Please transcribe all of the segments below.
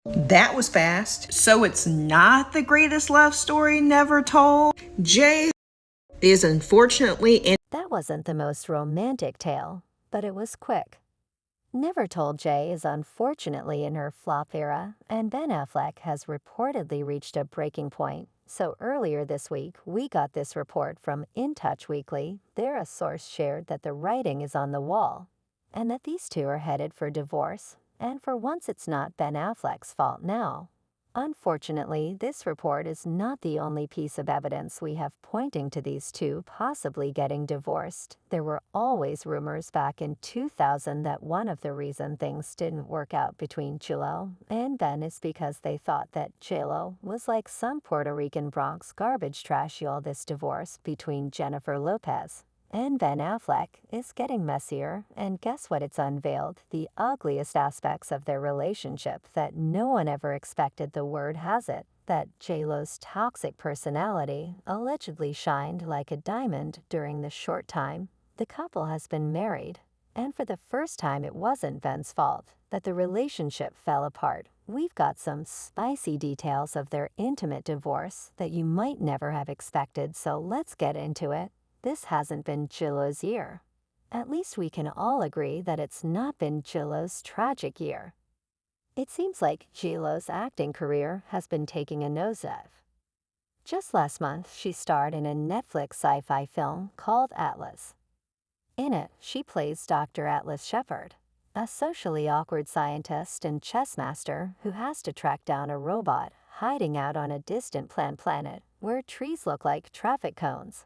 That was fast. So it's not the greatest love story never told. Jay is unfortunately in. That wasn't the most romantic tale, but it was quick. Never Told Jay is unfortunately in her flop era, and Ben Affleck has reportedly reached a breaking point. So earlier this week, we got this report from In Touch Weekly. There, a source shared that the writing is on the wall, and that these two are headed for divorce, and for once it's not Ben Affleck's fault now. Unfortunately, this report is not the only piece of evidence we have pointing to these two possibly getting divorced. There were always rumors back in 2000 that one of the reasons things didn't work out between J-Lo and Ben is because they thought that J-Lo was like some Puerto Rican Bronx garbage trash. All this divorce between Jennifer Lopez and Ben Affleck is getting messier, and guess what? It's unveiled the ugliest aspects of their relationship that no one ever expected. The word has it that J-Lo's toxic personality allegedly shined like a diamond during the short time the couple has been married. And for the first time, it wasn't Ben's fault that the relationship fell apart. We've got some spicy details of their intimate divorce that you might never have expected, so let's get into it. This hasn't been J-Lo's year. At least we can all agree that it's not been J-Lo's tragic year. It seems like J-Lo's acting career has been taking a nosedive. Just last month, she starred in a Netflix sci-fi film called Atlas. In it, she plays Dr. Atlas Shepard, a socially awkward scientist and chess master who has to track down a robot hiding out on a distant planet where trees look like traffic cones.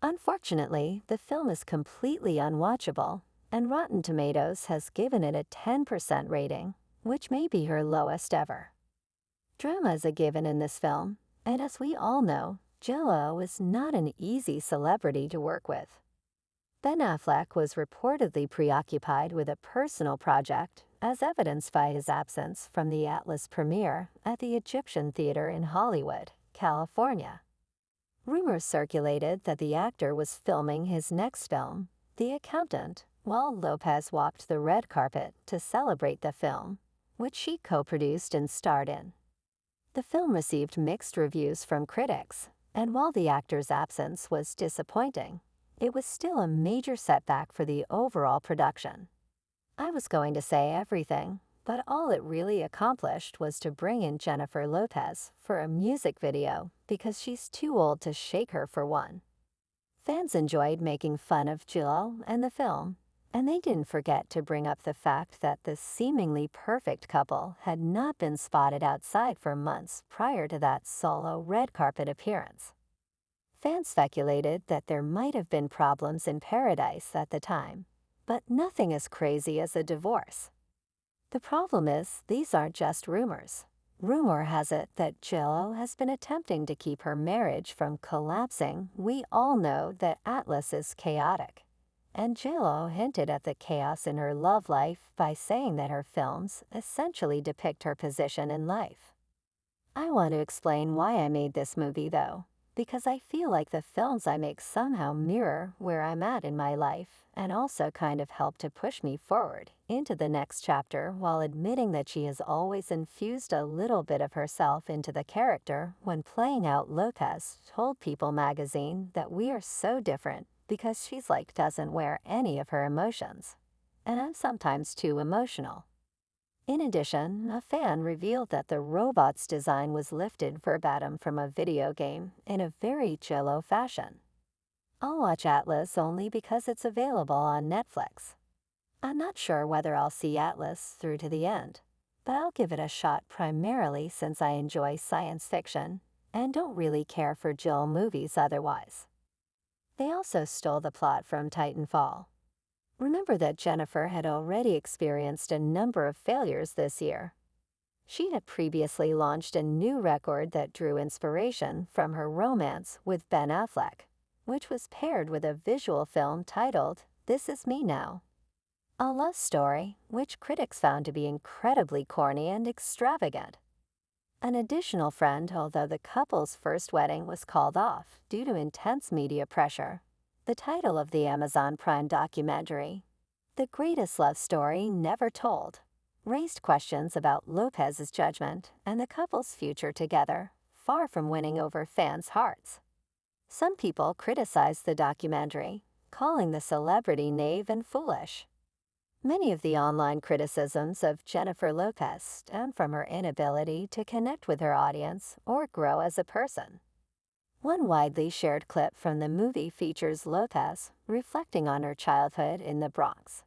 Unfortunately, the film is completely unwatchable, and Rotten Tomatoes has given it a 10% rating, which may be her lowest ever. Drama is a given in this film, and as we all know, J-Lo is not an easy celebrity to work with. Ben Affleck was reportedly preoccupied with a personal project, as evidenced by his absence from the Atlas premiere at the Egyptian Theater in Hollywood, California. Rumors circulated that the actor was filming his next film, The Accountant, while Lopez walked the red carpet to celebrate the film, which she co-produced and starred in. The film received mixed reviews from critics, and while the actor's absence was disappointing, it was still a major setback for the overall production. I was going to say everything, but all it really accomplished was to bring in Jennifer Lopez for a music video because she's too old to shake her for one. Fans enjoyed making fun of J-Lo and the film, and they didn't forget to bring up the fact that the seemingly perfect couple had not been spotted outside for months prior to that solo red carpet appearance. Fans speculated that there might have been problems in paradise at the time, but nothing as crazy as a divorce. The problem is, these aren't just rumors. Rumor has it that J-Lo has been attempting to keep her marriage from collapsing. We all know that Atlas is chaotic, and J-Lo hinted at the chaos in her love life by saying that her films essentially depict her position in life. I want to explain why I made this movie, though, because I feel like the films I make somehow mirror where I'm at in my life and also kind of help to push me forward into the next chapter, while admitting that she has always infused a little bit of herself into the character. When playing out, Lopez told People magazine that we are so different because she's like doesn't wear any of her emotions, and I'm sometimes too emotional. In addition, a fan revealed that the robot's design was lifted verbatim from a video game in a very J-Lo fashion. I'll watch Atlas only because it's available on Netflix. I'm not sure whether I'll see Atlas through to the end, but I'll give it a shot primarily since I enjoy science fiction and don't really care for Jill movies otherwise. They also stole the plot from Titanfall. Remember that Jennifer had already experienced a number of failures this year. She had previously launched a new record that drew inspiration from her romance with Ben Affleck, which was paired with a visual film titled This Is Me Now, a love story which critics found to be incredibly corny and extravagant. An additional friend, although the couple's first wedding was called off due to intense media pressure. The title of the Amazon Prime documentary, The Greatest Love Story Never Told, raised questions about Lopez's judgment and the couple's future together, far from winning over fans' hearts. Some people criticized the documentary, calling the celebrity naive and foolish. Many of the online criticisms of Jennifer Lopez stem from her inability to connect with her audience or grow as a person. One widely shared clip from the movie features Lopez reflecting on her childhood in the Bronx.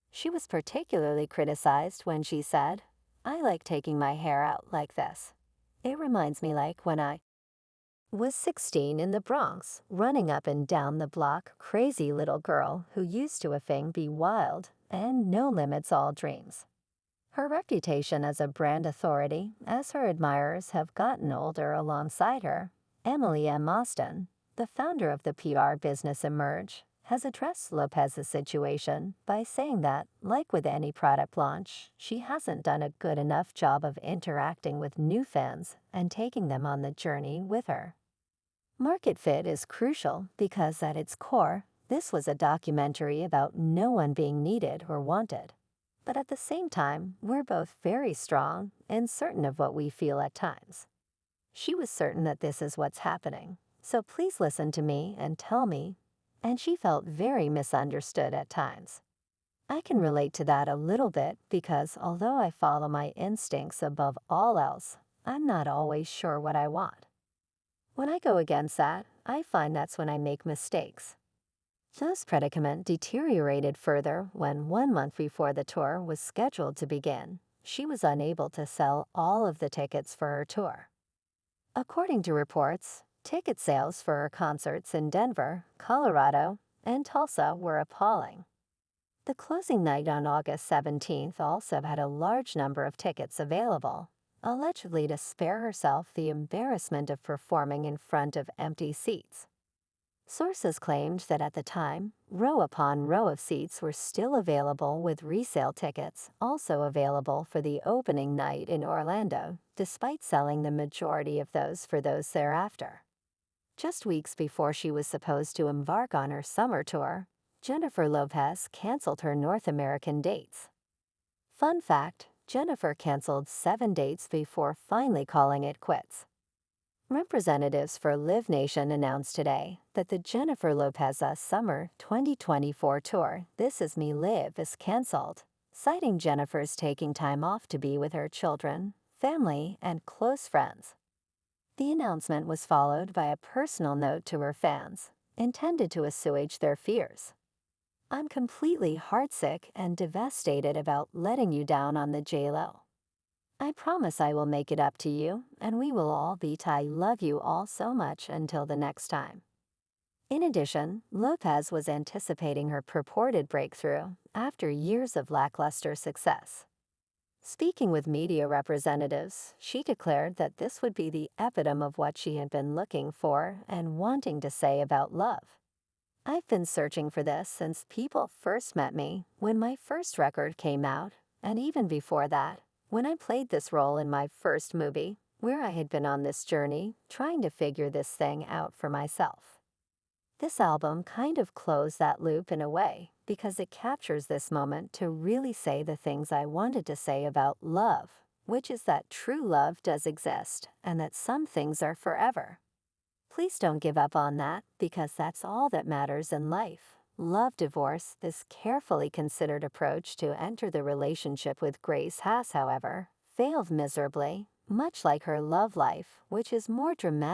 She was particularly criticized when she said, "I like taking my hair out like this. It reminds me like when I was 16 in the Bronx, running up and down the block, crazy little girl who used to be wild and no limits all dreams." Her reputation as a brand authority, as her admirers have gotten older alongside her, Emily M. Austin, the founder of the PR business Emerge, has addressed Lopez's situation by saying that, like with any product launch, she hasn't done a good enough job of interacting with new fans and taking them on the journey with her. Market fit is crucial because at its core, this was a documentary about no one being needed or wanted. But at the same time, we're both very strong and certain of what we feel at times. She was certain that this is what's happening, so please listen to me and tell me. And she felt very misunderstood at times. I can relate to that a little bit because although I follow my instincts above all else, I'm not always sure what I want. When I go against that, I find that's when I make mistakes. Jo's predicament deteriorated further when 1 month before the tour was scheduled to begin, she was unable to sell all of the tickets for her tour. According to reports, ticket sales for her concerts in Denver, Colorado, and Tulsa were appalling. The closing night on August 17th also had a large number of tickets available, allegedly to spare herself the embarrassment of performing in front of empty seats. Sources claimed that at the time, row upon row of seats were still available with resale tickets also available for the opening night in Orlando, despite selling the majority of those for those thereafter. Just weeks before she was supposed to embark on her summer tour, Jennifer Lopez canceled her North American dates. Fun fact, Jennifer canceled 7 dates before finally calling it quits. Representatives for Live Nation announced today that the Jennifer Lopez Summer 2024 tour, This Is Me Live, is canceled, citing Jennifer's taking time off to be with her children, family, and close friends. The announcement was followed by a personal note to her fans, intended to assuage their fears. "I'm completely heartsick and devastated about letting you down on the J-Lo. I promise I will make it up to you, and we will all be I love you all so much until the next time." In addition, Lopez was anticipating her purported breakthrough after years of lackluster success. Speaking with media representatives, she declared that this would be the epitome of what she had been looking for and wanting to say about love. "I've been searching for this since people first met me, when my first record came out, and even before that, when I played this role in my first movie, where I had been on this journey, trying to figure this thing out for myself." This album kind of closed that loop in a way, because it captures this moment to really say the things I wanted to say about love, which is that true love does exist, and that some things are forever. Please don't give up on that, because that's all that matters in life. Love divorce, this carefully considered approach to enter the relationship with Grace has, however, failed miserably, much like her love life, which is more dramatic.